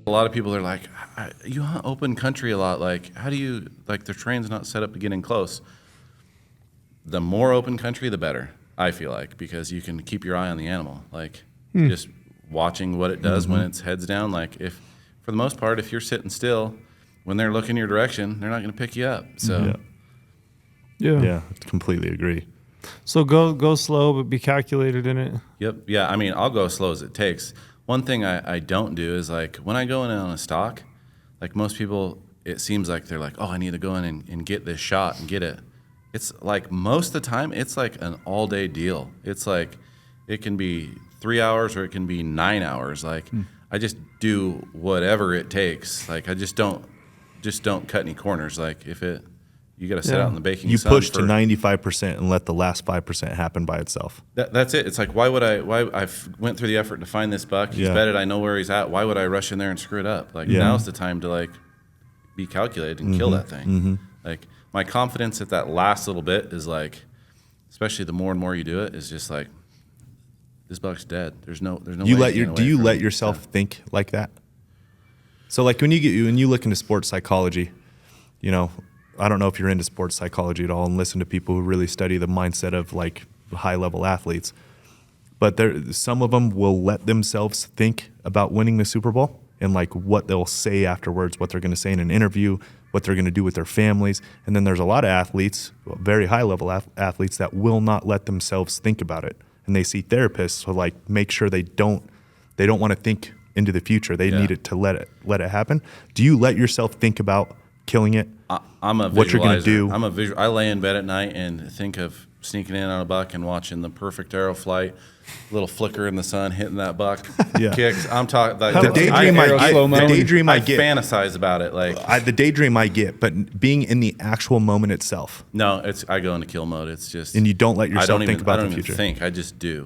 A lot of people are like, you hunt open country a lot. Like, how do you, like, their train's not set up to get in close. The more open country, the better, I feel like, because you can keep your eye on the animal. Like, just watching what it does when its head's down. Like, if, for the most part, if you're sitting still, when they're looking your direction, they're not going to pick you up. So, Yeah, completely agree. So go slow, but be calculated in it. Yep. Yeah. I mean, I'll go as slow as it takes. One thing I don't do is, like, when I go in on a stalk, like most people, it seems like they're like, oh, I need to go in and get this shot and get it. It's like most of the time, it's like an all-day deal. It's like it can be 3 hours or it can be 9 hours. Like I just do whatever it takes. Like I just don't cut any corners. Like if it, you got to sit out in the baking sun. You push to 95% and let the last 5% happen by itself. That's it. It's like, why I've went through the effort to find this buck. He's bedded. I know where he's at. Why would I rush in there and screw it up? Like now's the time to like be calculated and kill that thing. Like my confidence at that last little bit is like, especially the more and more you do it, is just like, this buck's dead. There's no way. Do you let yourself think like that? So like when you look into sports psychology, you know, I don't know if you're into sports psychology at all and listen to people who really study the mindset of like high level athletes, but some of them will let themselves think about winning the Super Bowl and like what they'll say afterwards, what they're going to say in an interview, what they're going to do with their families. And then there's a lot of athletes, very high level athletes, that will not let themselves think about it. And they see therapists to like make sure they don't want to think into the future. They need it to let it happen. Do you let yourself think about killing it? I'm a visualizer. What you're going to do? I lay in bed at night and think of sneaking in on a buck and watching the perfect arrow flight, little flicker in the sun, hitting that buck, kicks. I'm talking like, the daydream I get. Fantasize about it, like the daydream I get, but being in the actual moment itself. No, I go into kill mode. It's just, and you don't let yourself think about the future. I don't even think. I just do.